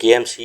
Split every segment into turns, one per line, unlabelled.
KMC,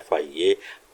FIA,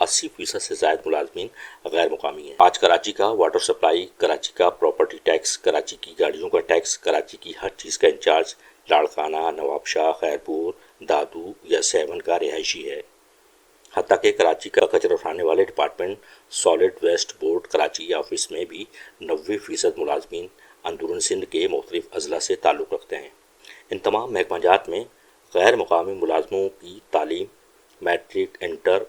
80% سے زائد ملازمین غیر مقامی ہیں۔ آج کراچی کا واٹر سپلائی، کراچی کا پراپرٹی ٹیکس، کراچی کی گاڑیوں کا ٹیکس، کراچی کی ہر چیز کا انچارج لاڑکانہ، نواب شاہ، خیرپور، دادو یا 7 کا رہائشی ہے۔ حتیٰ کہ کراچی کا کچرا اٹھانے والے department solid waste board Karachi office میں بھی 90% ملازمین اندرون سندھ کے مختلف اضلاع سے تعلق رکھتے ہیں۔ ان تمام محکمہ جات میں غیر مقامی ملازموں کی تعلیم، میٹرک، انٹر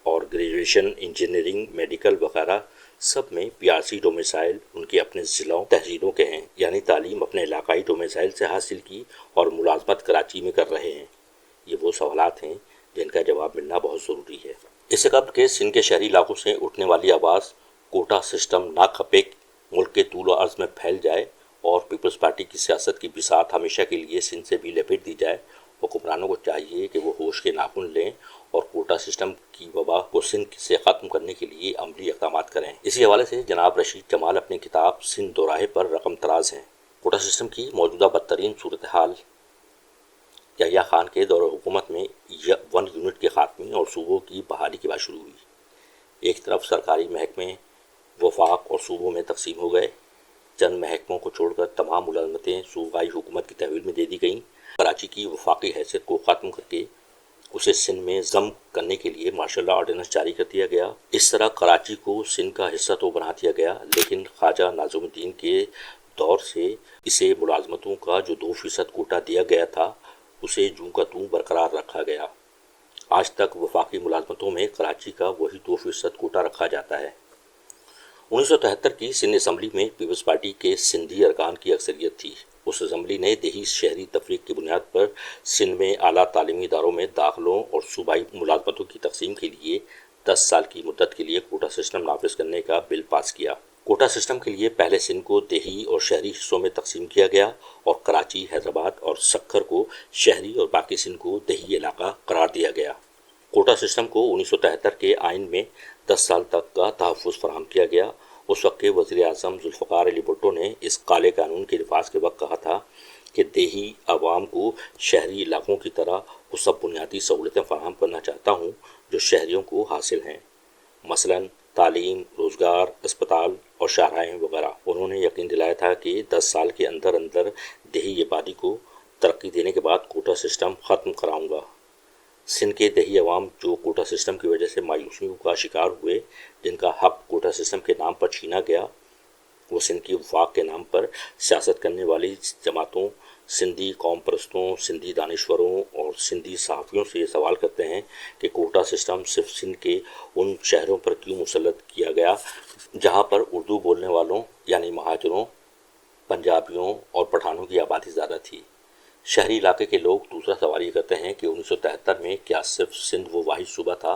اور گریجویشن، انجینئرنگ، میڈیکل وغیرہ سب میں PRC ڈومیسائل ان کے اپنے ضلعوں تحصیلوں کے ہیں، یعنی تعلیم اپنے علاقائی ڈومیسائل سے حاصل کی اور ملازمت کراچی میں کر رہے ہیں۔ یہ وہ سوالات ہیں جن کا جواب ملنا بہت ضروری ہے۔ اس سے قبل کہ سندھ کے شہری علاقوں سے اٹھنے والی آواز کوٹا سسٹم نہ کھپے ملک کے طول و عرض میں پھیل جائے اور پیپلز پارٹی کی سیاست کی بساط ہمیشہ کے لیے سندھ سے بھی لپیٹ دی جائے، حکمرانوں کو چاہیے کہ وہ ہوش کے ناخن لیں اور کوٹا سسٹم کی وبا کو سندھ سے ختم کرنے کے لیے عملی اقدامات کریں۔ اسی حوالے سے جناب رشید جمال اپنی کتاب سندھ دوراہے پر رقم تراز ہیں۔ کوٹا سسٹم کی موجودہ بدترین صورتحال یحییٰ خان کے دور حکومت میں 1 یونٹ کے خاتمے اور صوبوں کی بحالی کے بعد شروع ہوئی۔ ایک طرف سرکاری محکمے وفاق اور صوبوں میں تقسیم ہو گئے، چند محکموں کو چھوڑ کر تمام ملازمتیں صوبائی حکومت کی تحویل میں دے دی گئیں۔ کراچی کی وفاقی حیثیت کو ختم کر کے اسے سندھ میں ضم کرنے کے لیے مارشل لا آرڈیننس جاری کر دیا گیا۔ اس طرح کراچی کو سندھ کا حصہ تو بنا دیا گیا، لیکن خواجہ ناظم الدین کے دور سے اسے ملازمتوں کا جو 2% کوٹا دیا گیا تھا اسے جوں کا توں برقرار رکھا گیا۔ آج تک وفاقی ملازمتوں میں کراچی کا وہی 2% کوٹا رکھا جاتا ہے۔ 1973 کی سندھ اسمبلی میں پیپلز پارٹی کے سندھی ارکان کی اکثریت تھی۔ اس اسمبلی نے دیہی شہری تفریق کی بنیاد پر سندھ میں اعلیٰ تعلیمی اداروں میں داخلوں اور صوبائی ملازمتوں کی تقسیم کے لیے 10 سال کی مدت کے لیے کوٹا سسٹم نافذ کرنے کا بل پاس کیا۔ کوٹا سسٹم کے لیے پہلے سندھ کو دیہی اور شہری حصوں میں تقسیم کیا گیا اور کراچی، حیدرآباد اور سکھر کو شہری اور باقی سندھ کو دیہی علاقہ قرار دیا گیا۔ کوٹا سسٹم کو 1973 کے آئین میں 10 سال تک کا تحفظ فراہم کیا گیا۔ اس وقت کے وزیر اعظم ذوالفقار علی بھٹو نے اس کالے قانون کے نفاذ کے وقت کہا تھا کہ دیہی عوام کو شہری علاقوں کی طرح وہ سب بنیادی سہولتیں فراہم کرنا چاہتا ہوں جو شہریوں کو حاصل ہیں، مثلاً تعلیم، روزگار، اسپتال اور شاہراہیں وغیرہ۔ انہوں نے یقین دلایا تھا کہ 10 سال کے اندر اندر دیہی آبادی کو ترقی دینے کے بعد کوٹا سسٹم ختم کراؤں گا۔ سندھ کے دیہی عوام جو کوٹا سسٹم کی وجہ سے مایوسیوں کا شکار ہوئے، جن کا حق کوٹا سسٹم کے نام پر چھینا گیا، وہ سندھ کی وفاق کے نام پر سیاست کرنے والی جماعتوں، سندھی قوم پرستوں، سندھی دانشوروں اور سندھی صحافیوں سے یہ سوال کرتے ہیں کہ کوٹا سسٹم صرف سندھ کے ان شہروں پر کیوں مسلط کیا گیا جہاں پر اردو بولنے والوں یعنی مہاجروں، پنجابیوں اور پٹھانوں کی آبادی زیادہ تھی۔ شہری علاقے کے لوگ دوسرا سوال یہ کرتے ہیں کہ 1973 میں کیا صرف سندھ وہ واحد صوبہ تھا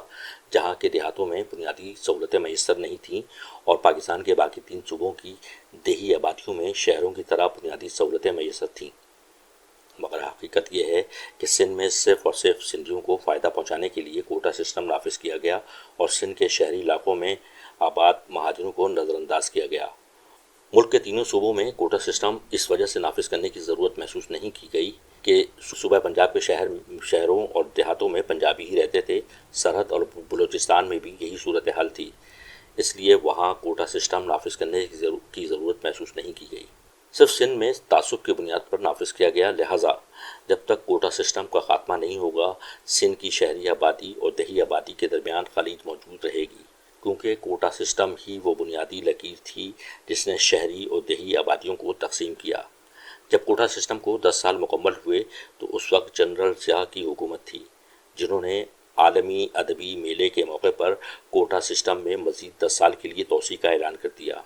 جہاں کے دیہاتوں میں بنیادی سہولتیں میسر نہیں تھیں اور پاکستان کے باقی 3 صوبوں کی دیہی آبادیوں میں شہروں کی طرح بنیادی سہولتیں میسر تھیں؟ مگر حقیقت یہ ہے کہ سندھ میں صرف اور صرف سندھیوں کو فائدہ پہنچانے کے لیے کوٹا سسٹم نافذ کیا گیا اور سندھ کے شہری علاقوں میں آباد مہاجروں کو نظر انداز کیا گیا۔ ملک کے تینوں صوبوں میں کوٹا سسٹم اس وجہ سے نافذ کرنے کی ضرورت محسوس نہیں کی گئی کہ صوبہ پنجاب کے شہروں اور دیہاتوں میں پنجابی ہی رہتے تھے، سرحد اور بلوچستان میں بھی یہی صورتحال تھی، اس لیے وہاں کوٹا سسٹم نافذ کرنے کی ضرورت محسوس نہیں کی گئی۔ صرف سندھ میں تعصب کی بنیاد پر نافذ کیا گیا، لہٰذا جب تک کوٹا سسٹم کا خاتمہ نہیں ہوگا سندھ کی شہری آبادی اور دیہی آبادی کے درمیان خلیج موجود رہے گی، کیونکہ کوٹا سسٹم ہی وہ بنیادی لکیر تھی جس نے شہری اور دیہی آبادیوں کو تقسیم کیا۔ جب کوٹا سسٹم کو 10 سال مکمل ہوئے تو اس وقت جنرل ضیاء کی حکومت تھی، جنہوں نے عالمی ادبی میلے کے موقع پر کوٹا سسٹم میں مزید 10 سال کے لیے توسیع کا اعلان کر دیا۔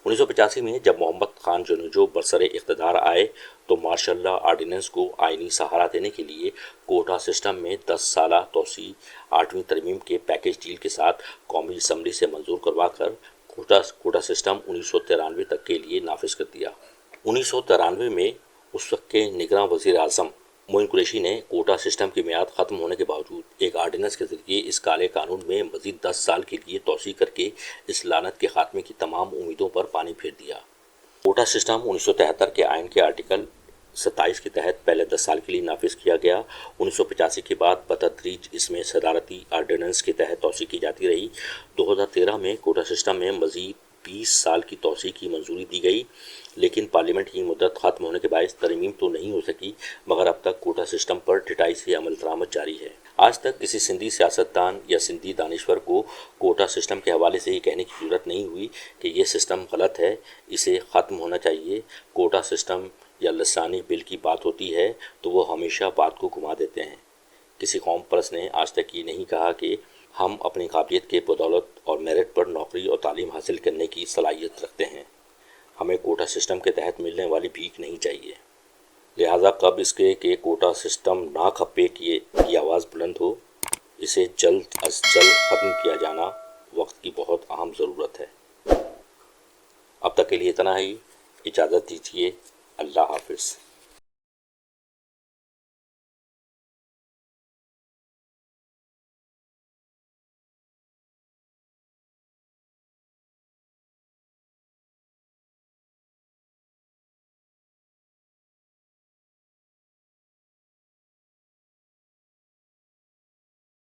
1985 میں جب محمد خان جنوجو برسر اقتدار آئے تو مارشل لا آرڈیننس کو آئینی سہارا دینے کے لیے کوٹا سسٹم میں 10 سالہ توسیع 8ویں ترمیم کے پیکیج ڈیل کے ساتھ قومی اسمبلی سے منظور کروا کر کوٹا سسٹم 1993 تک کے لیے نافذ کر دیا۔ 1993 میں اس وقت کے نگراں وزیر اعظم معین قریشی نے کوٹا سسٹم کی میعاد ختم ہونے کے باوجود ایک آرڈیننس کے ذریعے اس کالے قانون میں مزید 10 سال کے لیے توسیع کر کے اس لعنت کے خاتمے کی تمام امیدوں پر پانی پھیر دیا۔ کوٹا سسٹم 1973 کے آئین کے آرٹیکل 27 کے تحت پہلے 10 سال کے لیے نافذ کیا گیا۔ 1985 کے بعد بتدریج اس میں صدارتی آرڈیننس کے تحت توسیع کی جاتی رہی۔ 2013 میں کوٹا سسٹم میں مزید 20 سال کی توسیع کی منظوری دی گئی، لیکن پارلیمنٹ کی مدت ختم ہونے کے باعث ترمیم تو نہیں ہو سکی، مگر اب تک کوٹا سسٹم پر ڈٹائی سے عمل درآمد جاری ہے۔ آج تک کسی سندھی سیاستدان یا سندھی دانشور کو کوٹا سسٹم کے حوالے سے یہ کہنے کی ضرورت نہیں ہوئی کہ یہ سسٹم غلط ہے، اسے ختم ہونا چاہیے۔ کوٹا سسٹم یا لسانی بل کی بات ہوتی ہے تو وہ ہمیشہ بات کو گھما دیتے ہیں۔ کسی قوم پرست نے آج تک یہ نہیں کہا کہ ہم اپنی قابلیت کے بدولت اور میرٹ پر نوکری اور تعلیم حاصل کرنے کی صلاحیت رکھتے ہیں۔ ہمیں کوٹا سسٹم کے تحت ملنے والی بھیک نہیں چاہیے۔ لہٰذا قبل اس کے کہ کوٹا سسٹم نہ کھپے کی آواز بلند ہو، اسے جلد از جلد ختم کیا جانا وقت کی بہت اہم ضرورت ہے۔ اب تک کے لیے اتنا ہی، اجازت دیجیے، اللہ حافظ۔